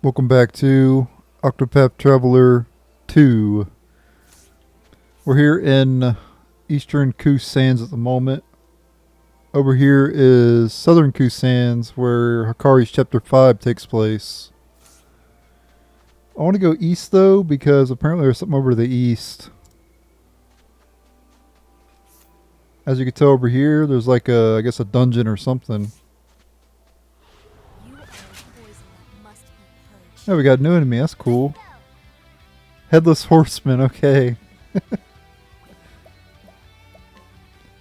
Welcome back to Octopath Traveler 2. We're here in Eastern Ku Sands at the moment. Over here is Southern Ku Sands, where Hikari's Chapter 5 takes place. I want to go east though, because apparently there's something over to the east. As you can tell over here, there's like I guess a dungeon or something. Oh, we got a new enemy. That's cool. Headless Horseman. Okay.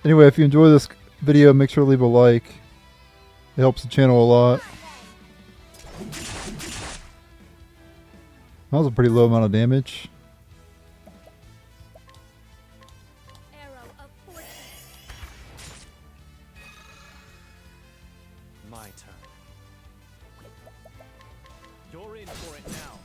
Anyway, if you enjoy this video, make sure to leave a like. It helps the channel a lot. That was a pretty low amount of damage. My turn. You're in for it now.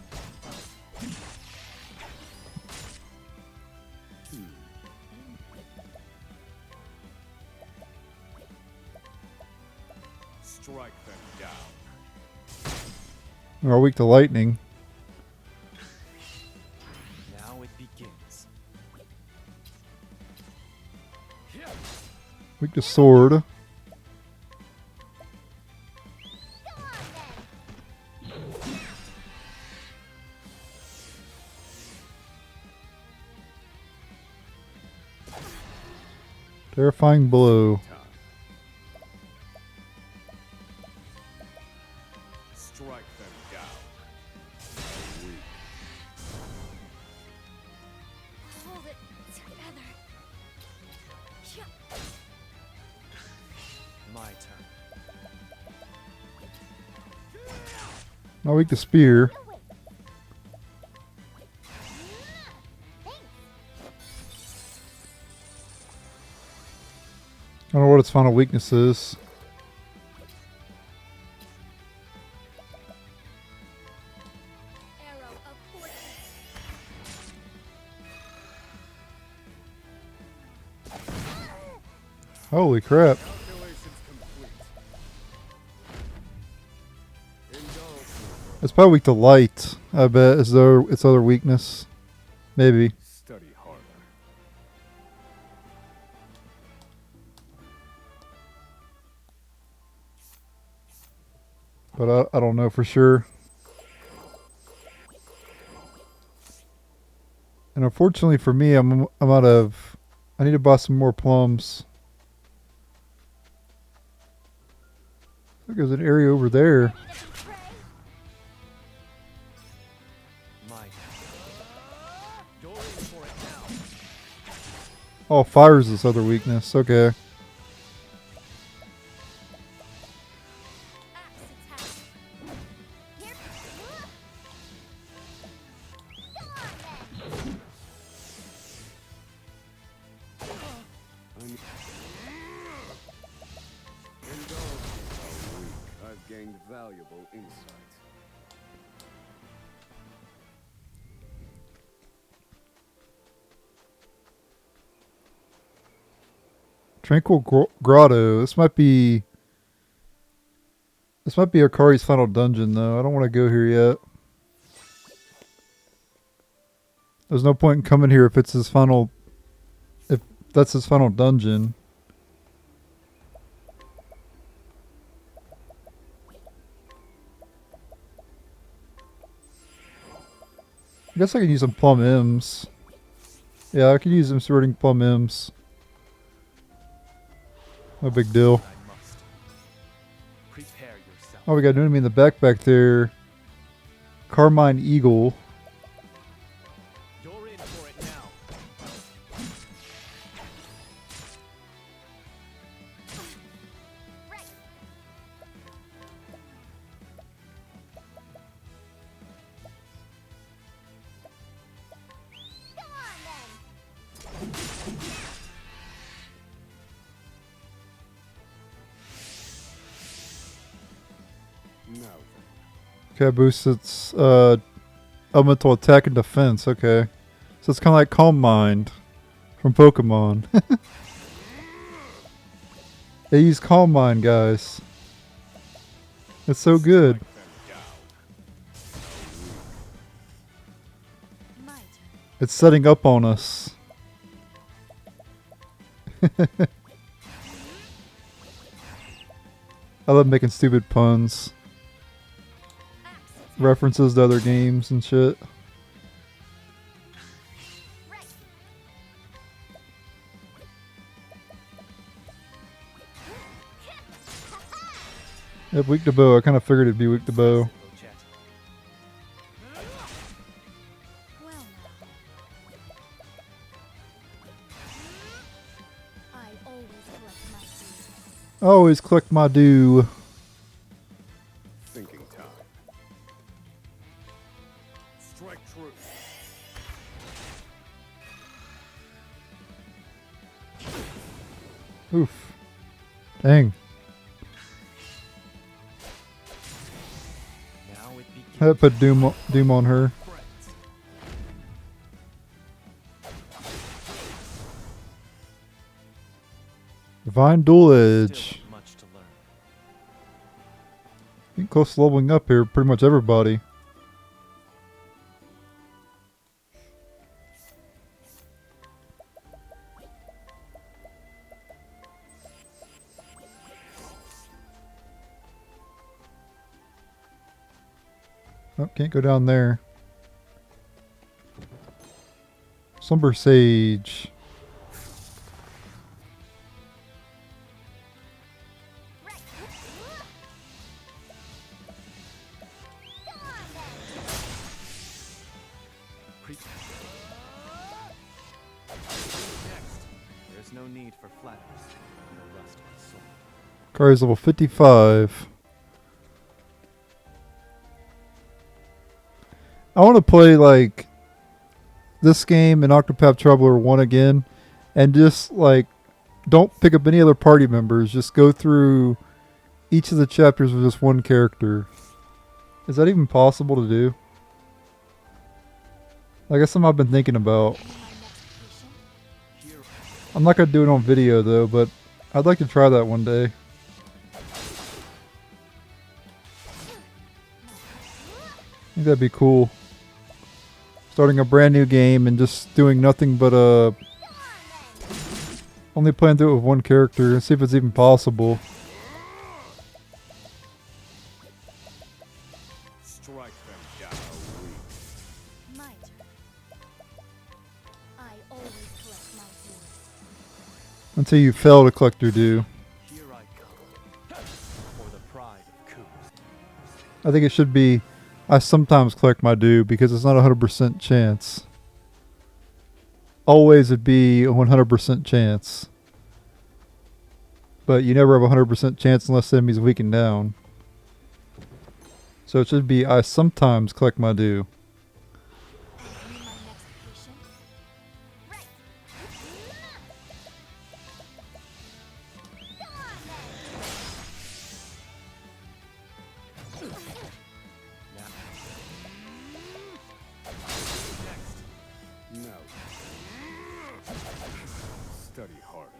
Strike them down. We're weak to lightning. Now it begins. Weak to sword. Terrifying blow. Strike them down. Hold it together. My turn. Not weak to spear. I don't know what its final weakness is. Arrow of fortune. Holy crap. Calculations complete. Indulge. It's probably weak to light, I bet, is its other weakness. Maybe. Study harder. But I don't know for sure. And unfortunately for me, I'm out of... I need to buy some more plums. I think there's an area over there. My turn. You're in for it now. Oh, fire is this other weakness. Okay. Axe attack. Here. Come on then. I've gained valuable insight. Tranquil Grotto. This might be Akari's final dungeon, though. I don't want to go here yet. There's no point in coming here if it's his final... If that's his final dungeon. I guess I can use some plum M's. Yeah, I can use them sorting plum M's. No big deal. I must. Prepare yourself. Oh, we got an enemy in the back there. Carmine Eagle. You're in for it now. Right. Come on then. Now then. Okay, boosts its elemental attack and defense. Okay. So it's kind of like Calm Mind from Pokemon. They use Calm Mind, guys. It's so good. It's setting up on us. I love making stupid puns. References to other games and shit. Right. Yep, weak to bow. I kind of figured it'd be weak to bow. Go, Chet. Well now. I always collect my food. Always collect my due. Thinking time. Strike true. Oof. Dang. Now it begins. That put doom on her. Friends. Divine Dual Still Edge. much to learn. Getting close to leveling up here. Pretty much everybody. Oh, can't go down there. Slumber Sage. Right. Go on then. Next. There's no need for flatters. You'll rust my soul. Hikari's level 55. I want to play like this game and Octopath Traveler 1 again and just like don't pick up any other party members. Just go through each of the chapters with just one character. Is that even possible to do? I guess something I've been thinking about. My next patient. Here. I'm not going to do it on video though, but I'd like to try that one day. I think that'd be cool. Starting a brand new game and just doing nothing but Go on then. only playing through it with one character and see if it's even possible. Strike them down. My turn. I always collect my food. Until you fail to collect your due. Here I come. For the pride of Coos. I think it should be I sometimes collect my due because it's not a 100% chance. Always it'd be a 100% chance. But you never have a 100% chance unless the enemy's weakened down. So it should be I sometimes collect my due. And you my next patient. Right. Go on then. Now. Next. No. Study harder.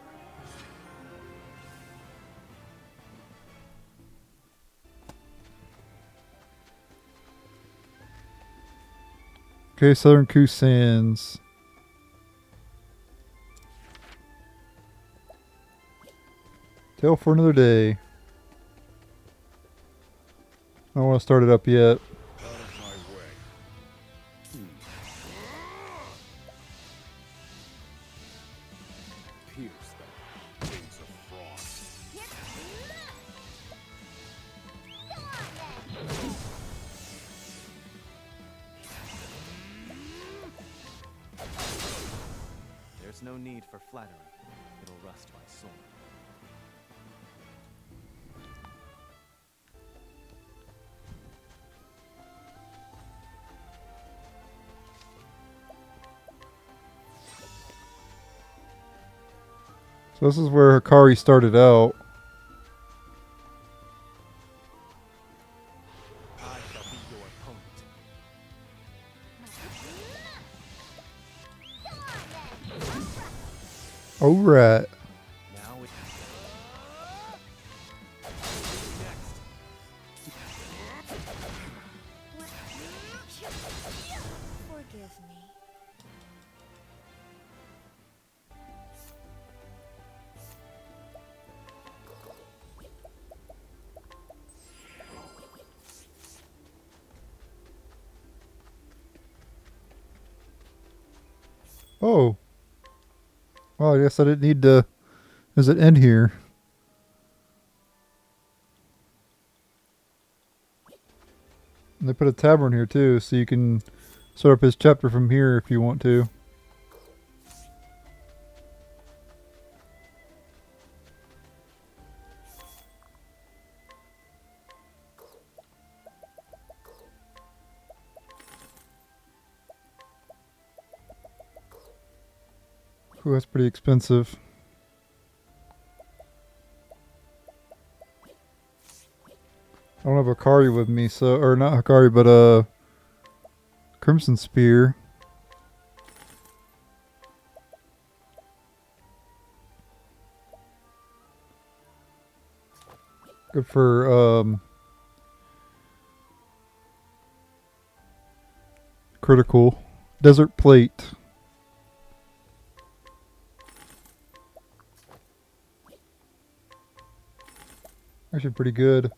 Okay, Southern Coos Sands. Tale for another day. I don't want to start it up yet. Out of my way. Pierce them. Wings of frost. Here. Go on then. There's no need for flattery. It'll rust my soul. So this is where Hikari started out. I shall be your opponent. Alright. Now it. Next. Forgive me. Oh. Well, I guess I didn't need to... Does it end here? And they put a tavern here too, so you can start up his chapter from here if you want to. Ooh, that's pretty expensive. I don't have Hikari with me, so... Or not Hikari, but Crimson Spear. Good for critical. Desert Plate. Actually pretty good.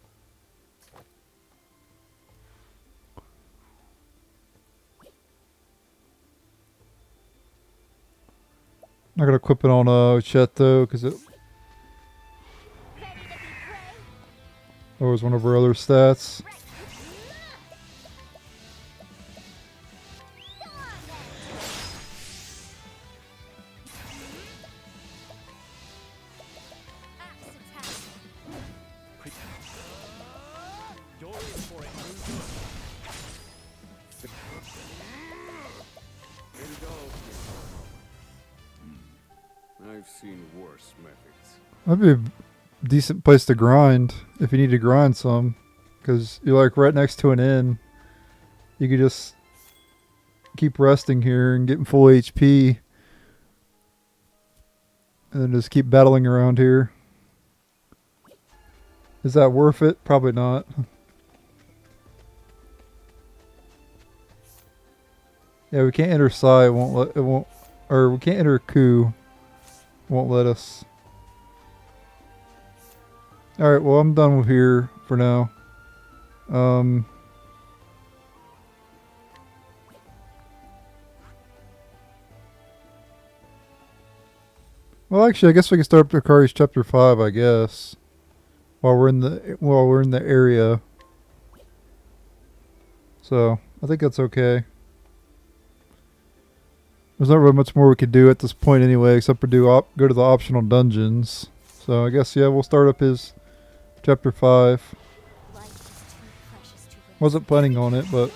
Not gonna equip it on Chet though, because it lowers one of our other stats. You're in for a new I've seen worse methods. That'd be a decent place to grind if you need to grind some, because you're like right next to an inn. You could just keep resting here and getting full HP, and then just keep battling around here. Is that worth it? Probably not. Yeah, we can't enter Sai. It won't let. It won't. Or we can't enter Ku. Won't let us. All right. Well, I'm done with here for now. Well, actually, I guess we can start up Hikari's chapter 5. I guess while we're in the area. So I think that's okay. There's not really much more we could do at this point anyway, except for go to the optional dungeons. So I guess, yeah, we'll start up his chapter 5. Life is too precious to risk. Wasn't planning on it, but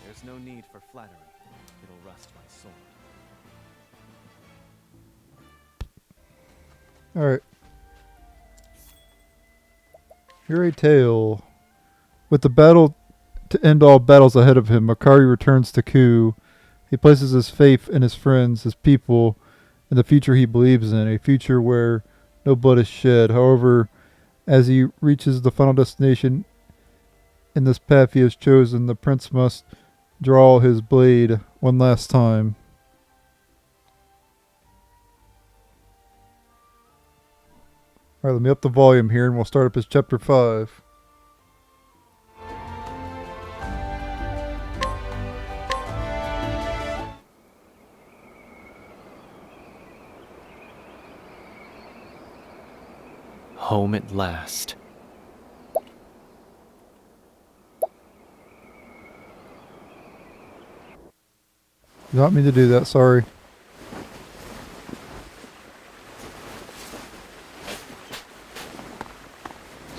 There's no need for flattery. It'll rust my sword. alright. Fairy Tale. With the battle to end all battles ahead of him, Hikari returns to Ku. He places his faith in his friends, his people, and the future he believes in, a future where no blood is shed. However, as he reaches the final destination in this path he has chosen, the prince must draw his blade one last time. Alright, let me up the volume here and we'll start up his chapter 5. Home at last. You want me to do that? Sorry.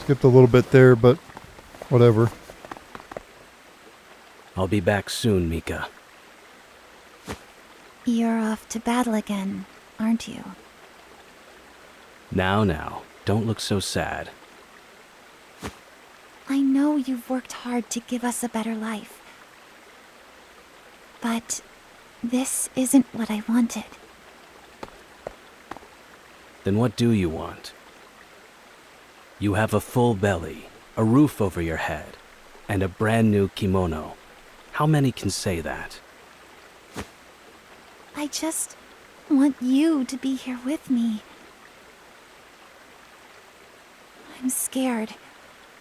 Skipped a little bit there, but whatever. I'll be back soon, Mika. You're off to battle again, aren't you? Now, don't look so sad. I know you've worked hard to give us a better life. But this isn't what I wanted. Then what do you want? You have a full belly, a roof over your head, and a brand new kimono. How many can say that? I just want you to be here with me. I'm scared.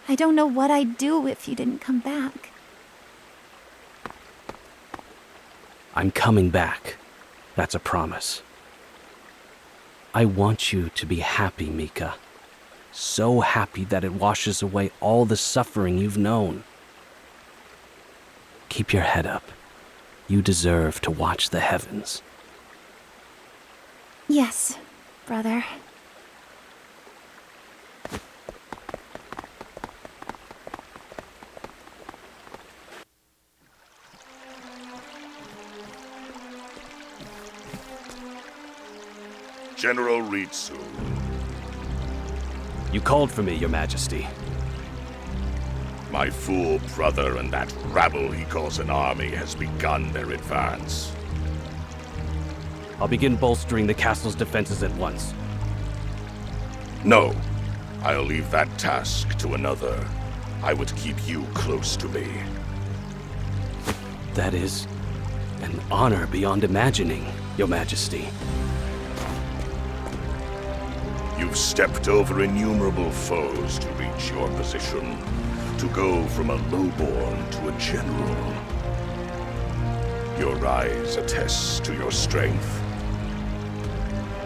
I don't know what I'd do if you didn't come back. I'm coming back. That's a promise. I want you to be happy, Mika. So happy that it washes away all the suffering you've known. Keep your head up. You deserve to watch the heavens. Yes, brother. General Ritsu. You called for me, Your Majesty. My fool brother and that rabble he calls an army has begun their advance. I'll begin bolstering the castle's defenses at once. No, I'll leave that task to another. I would keep you close to me. That is an honor beyond imagining, Your Majesty. You've stepped over innumerable foes to reach your position, to go from a lowborn to a general. Your rise attests to your strength.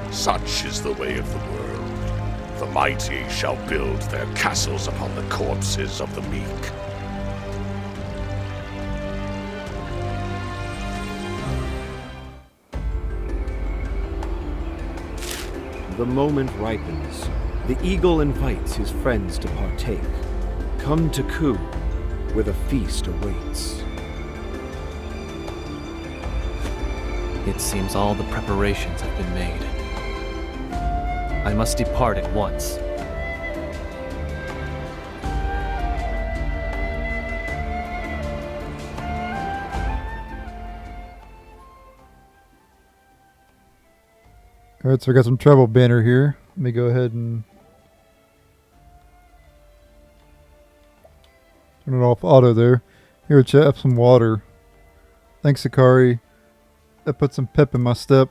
Such is the way of the world. The mighty shall build their castles upon the corpses of the meek. The moment ripens. The eagle invites his friends to partake. Come to Ku, where the feast awaits. It seems all the preparations have been made. I must depart at once. Alright, so I got some travel banner here. Let me go ahead and turn it off auto there. Here, chat, have some water. Thanks, Hikari. That put some pep in my step.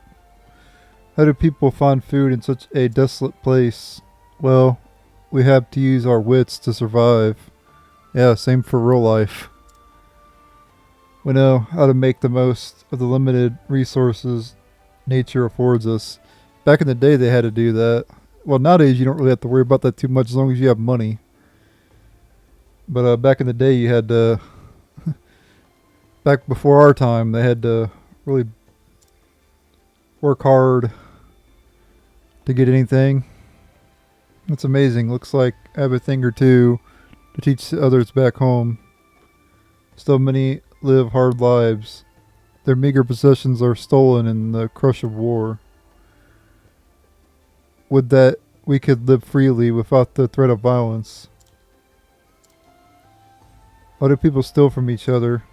How do people find food in such a desolate place? Well, we have to use our wits to survive. Yeah, same for real life. We know how to make the most of the limited resources nature affords us. Back in the day, they had to do that. Well, nowadays, you don't really have to worry about that too much as long as you have money. But back in the day, you had to... back before our time, they had to really work hard to get anything. That's amazing. Looks like I have a thing or two to teach others back home. Still, many live hard lives. Their meager possessions are stolen in the crush of war. Would that we could live freely without the threat of violence. Why do people steal from each other?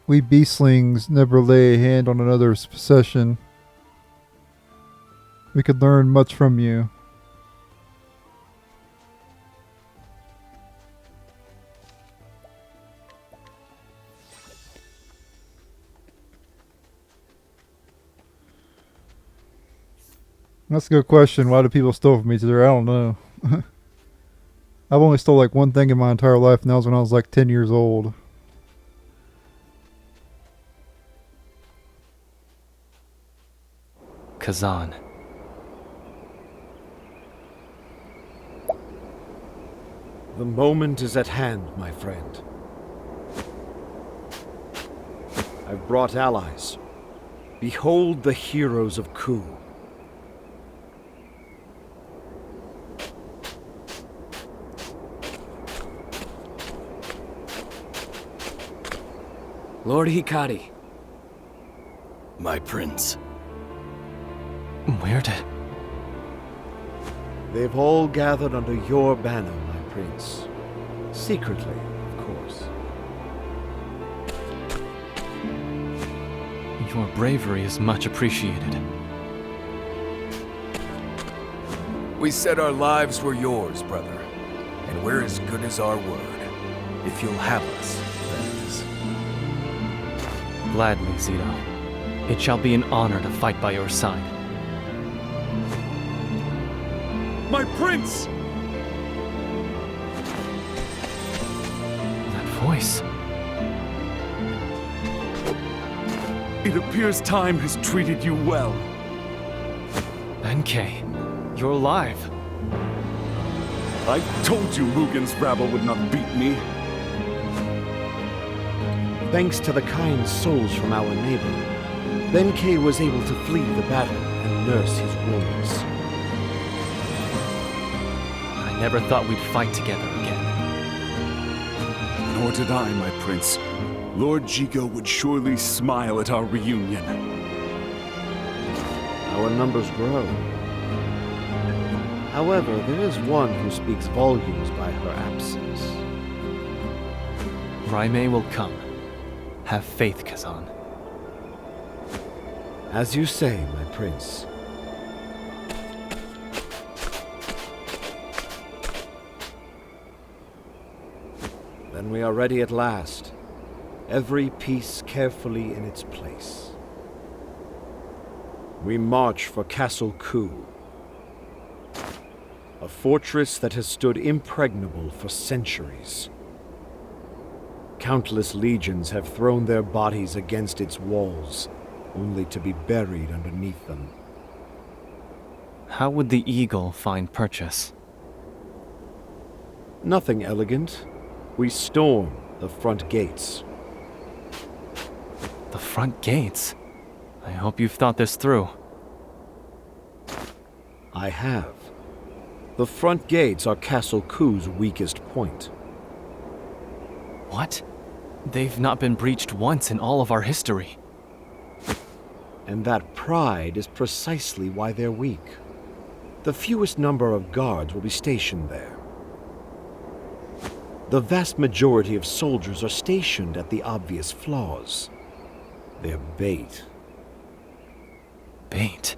We beastlings never lay a hand on another's possession. We could learn much from you. That's a good question. Why do people steal from each other? I don't know. I've only stole like one thing in my entire life, and that was when I was like 10 years old. Kazan. The moment is at hand, my friend. I've brought allies. Behold the heroes of Ku. Lord Hikari. My prince. Where did... They've all gathered under your banner, my prince. Secretly, of course. Your bravery is much appreciated. We said our lives were yours, brother. And we're as good as our word. If you'll have us, that is. Gladly, Zito. It shall be an honor to fight by your side. My prince! voice. It appears time has treated you well. Benkei, you're alive. I told you Mugen's rabble would not beat me. Thanks to the kind souls from our neighbor, Benkei was able to flee the battle and nurse his wounds. I never thought we'd fight together again. Nor did I, my prince. Lord Yugioh would surely smile at our reunion. Our numbers grow. However, there is one who speaks volumes by her absence. Raimei will come. Have faith, Kazan. As you say, my prince. Then we are ready at last. Every piece carefully in its place. We march for Castle Ku, a fortress that has stood impregnable for centuries. Countless legions have thrown their bodies against its walls, only to be buried underneath them. How would the eagle find purchase? Nothing elegant. We storm the front gates. The front gates? I hope you've thought this through. I have. The front gates are Castle Ku's weakest point. What? They've not been breached once in all of our history. And that pride is precisely why they're weak. The fewest number of guards will be stationed there. The vast majority of soldiers are stationed at the obvious flaws. They're bait. Bait?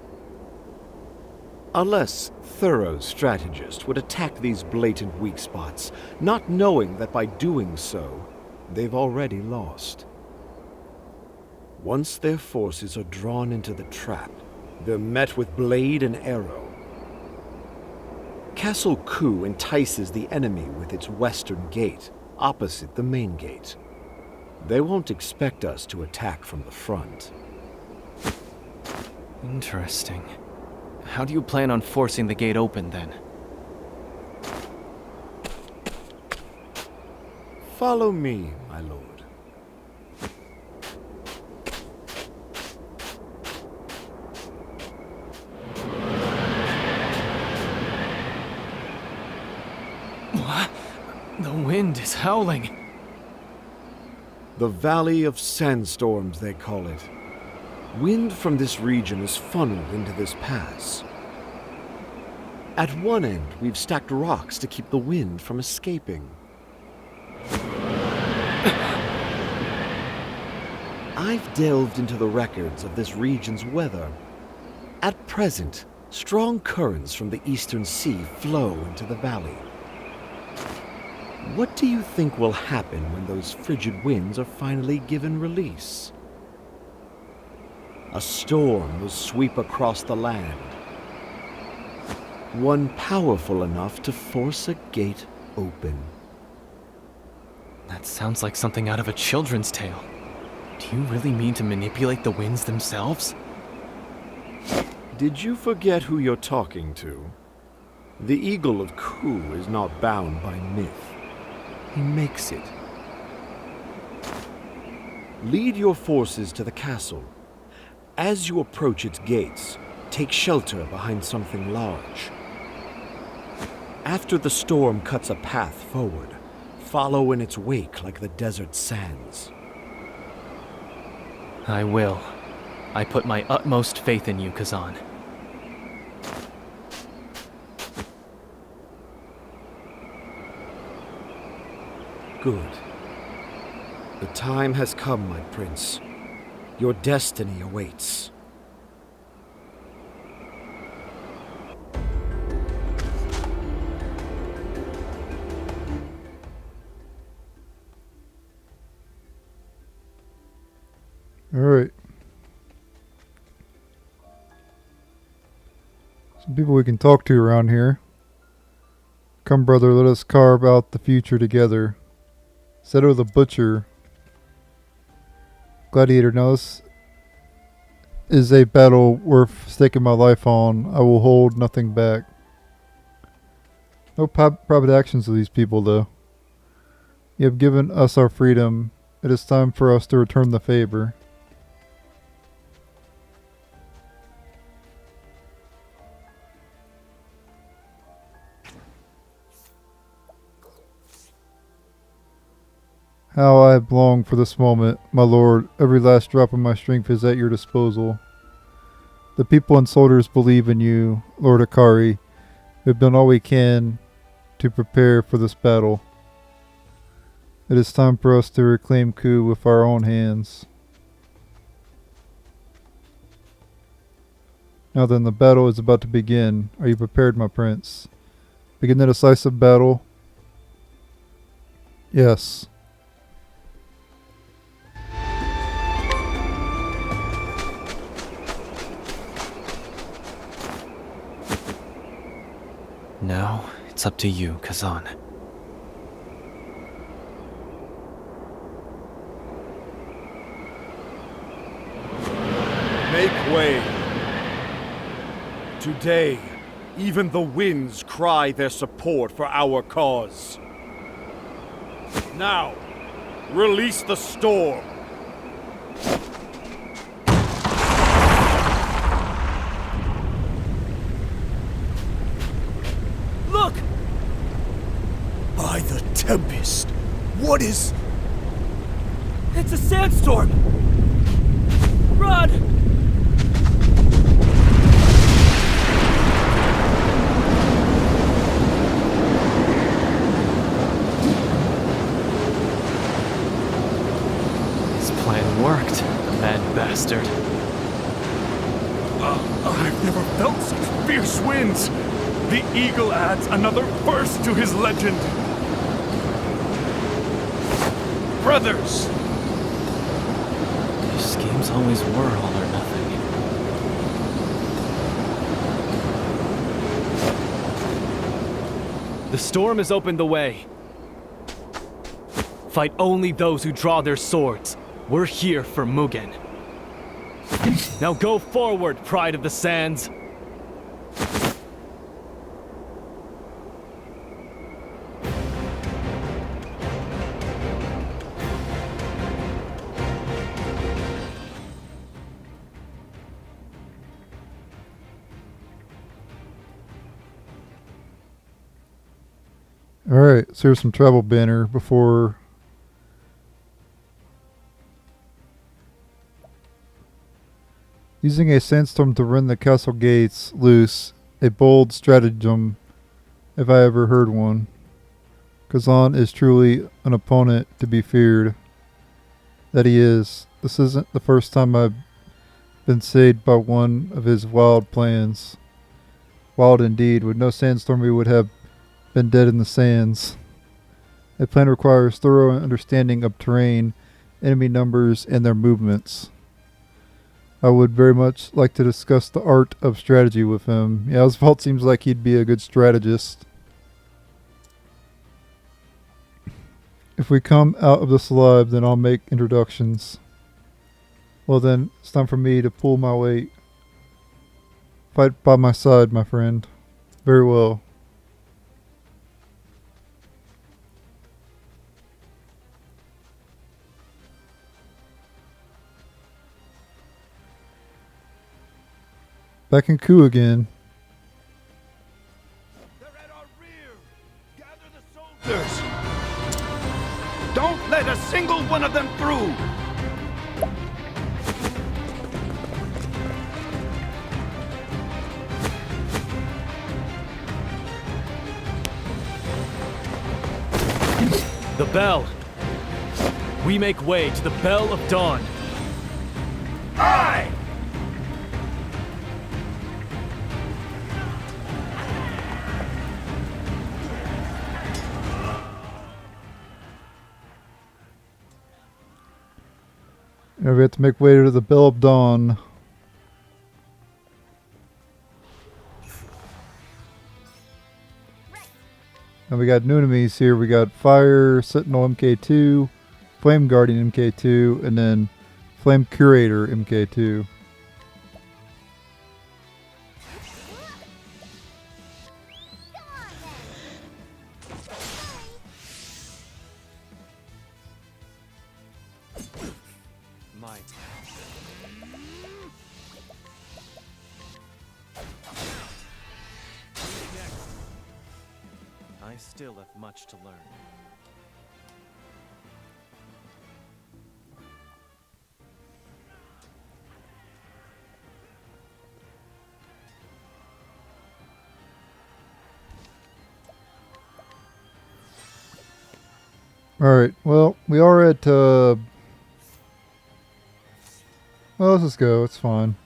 A less thorough strategist would attack these blatant weak spots, not knowing that by doing so, they've already lost. Once their forces are drawn into the trap, they're met with blade and arrow. Castle Ku entices the enemy with its western gate, opposite the main gate. They won't expect us to attack from the front. Interesting. How do you plan on forcing the gate open, then? Follow me, my lord. What? The wind is howling. The Valley of Sandstorms, they call it. Wind from this region is funneled into this pass. At one end, we've stacked rocks to keep the wind from escaping. I've delved into the records of this region's weather. At present, strong currents from the eastern sea flow into the valley. What do you think will happen when those frigid winds are finally given release? A storm will sweep across the land. One powerful enough to force a gate open. That sounds like something out of a children's tale. Do you really mean to manipulate the winds themselves? Did you forget who you're talking to? The Eagle of Ku is not bound by myth. He makes it. Lead your forces to the castle. As you approach its gates, take shelter behind something large. After the storm cuts a path forward, follow in its wake like the desert sands. I will. I put my utmost faith in you, Kazan. Good. The time has come, my prince. Your destiny awaits. All right. Some people we can talk to around here. Come, brother, let us carve out the future together. Seto the Butcher. Gladiator. Now this is a battle worth staking my life on. I will hold nothing back. No private actions of these people, though. You have given us our freedom. It is time for us to return the favor. How I have longed for this moment, my lord. Every last drop of my strength is at your disposal. The people and soldiers believe in you, Lord Hikari. We have done all we can to prepare for this battle. It is time for us to reclaim Ku with our own hands. Now then, the battle is about to begin. Are you prepared, my prince? Begin the decisive battle? Yes. Now, it's up to you, Kazan. Make way. Today, even the winds cry their support for our cause. Now, release the storm. Look! By the Tempest! What is... It's a sandstorm! Run! His plan worked, the mad bastard. I've never felt such fierce winds. The eagle adds another verse to his legend. Brothers! His schemes always were all or nothing. The storm has opened the way. Fight only those who draw their swords. We're here for Mugen. Now go forward, Pride of the Sands! Alright, so here's some travel banner before... Using a sandstorm to rend the castle gates loose, a bold stratagem, if I ever heard one. Kazan is truly an opponent to be feared. That he is. This isn't the first time I've been saved by one of his wild plans. Wild indeed. With no sandstorm we would have been dead in the sands. A plan requires thorough understanding of terrain, enemy numbers, and their movements. I would very much like to discuss the art of strategy with him. Yeah, Oswald seems like he'd be a good strategist. If we come out of this alive, then I'll make introductions. Well then, it's time for me to pull my weight. Fight by my side, my friend. Very well. Back in Ku again. They're at our rear! Gather the soldiers! Don't let a single one of them through! The bell! We make way to the Bell of Dawn! Aye! Now we have to make way to the Bell of Dawn. And we got new enemies here. We got Fire Sentinel MK2, Flame Guardian MK2, and then Flame Curator MK2. I still have much to learn. Alright, well, we are at, well, let's just go, it's fine.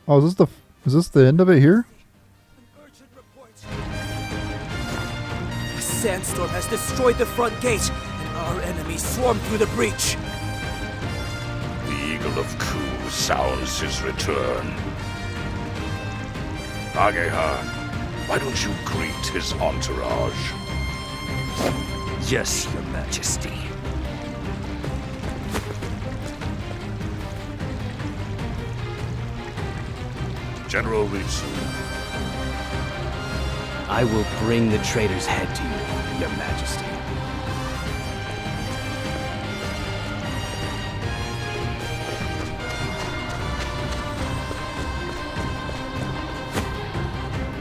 Oh, is this the end of it here? A sandstorm has destroyed the front gate, and our enemies swarm through the breach. The Eagle of Ku sounds his return. Ageha, why don't you greet his entourage? Yes, Your Majesty. General Ritsu, I will bring the traitor's head to you, Your Majesty.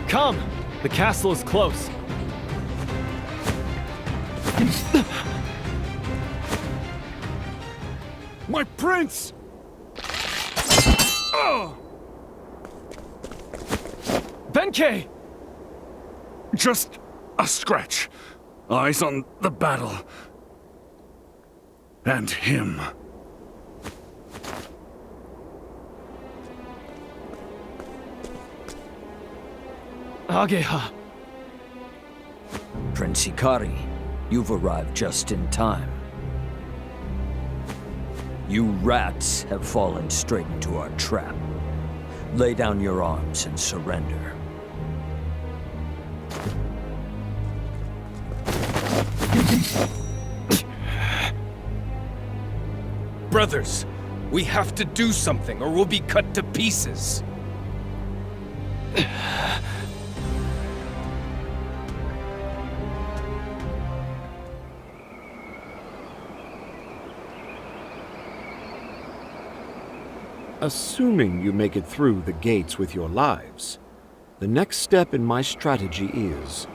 Come! The castle is close. My prince! Oh! Benkei! Just a scratch. Eyes on the battle. And him. Ageha. Prince Hikari, you've arrived just in time. You rats have fallen straight into our trap. Lay down your arms and surrender. Brothers, we have to do something or we'll be cut to pieces. Assuming you make it through the gates with your lives, the next step in my strategy is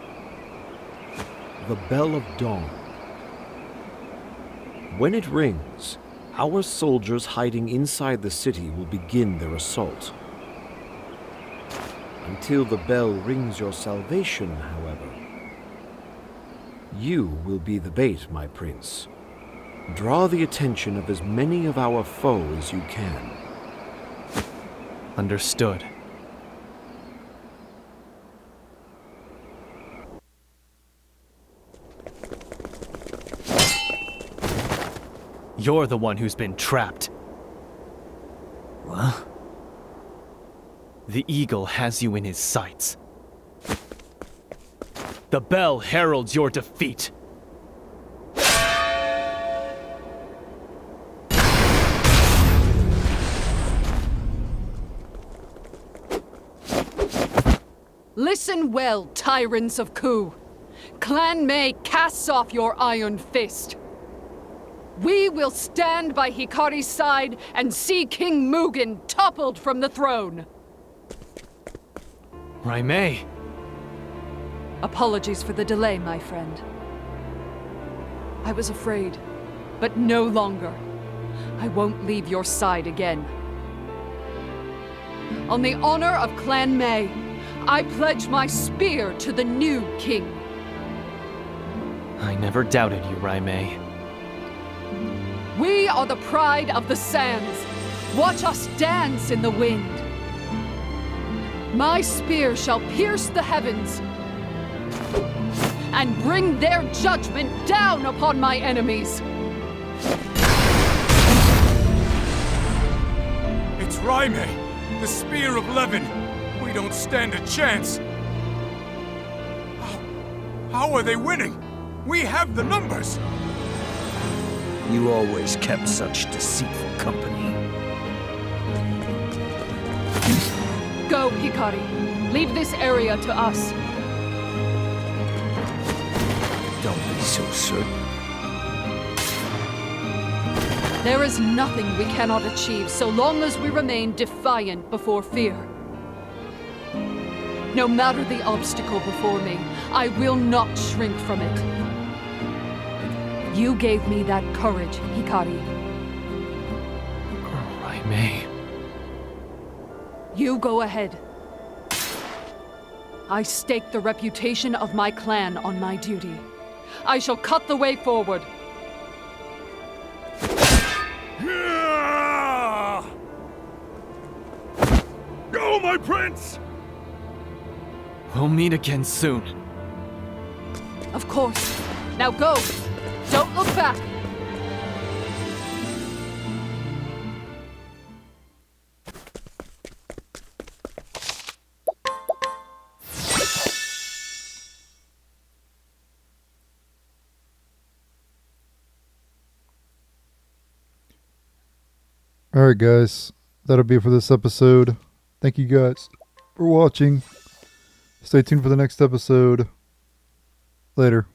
the Bell of Dawn. When it rings, our soldiers hiding inside the city will begin their assault. Until the bell rings your salvation, however, you will be the bait, my prince. Draw the attention of as many of our foes as you can. Understood. You're the one who's been trapped. What? The eagle has you in his sights. The bell heralds your defeat. Listen well, tyrants of Ku. Clan Mei casts off your iron fist. We will stand by Hikari's side and see King Mugen toppled from the throne. Raimei. Apologies for the delay, my friend. I was afraid, but no longer. I won't leave your side again. On the honor of Clan Mei, I pledge my spear to the new king. I never doubted you, Raimei. We are the pride of the sands. Watch us dance in the wind. My spear shall pierce the heavens and bring their judgment down upon my enemies. It's Raimei, the Spear of Levin. We don't stand a chance. How are they winning? We have the numbers! You always kept such deceitful company. Go, Hikari. Leave this area to us. Don't be so certain. There is nothing we cannot achieve so long as we remain defiant before fear. No matter the obstacle before me, I will not shrink from it. You gave me that courage, Hikari. I may. You go ahead. I stake the reputation of my clan on my duty. I shall cut the way forward. Go, my prince! We'll meet again soon. Of course. Now go! Don't look back! Alright guys, that'll be it for this episode. Thank you guys for watching. Stay tuned for the next episode. Later.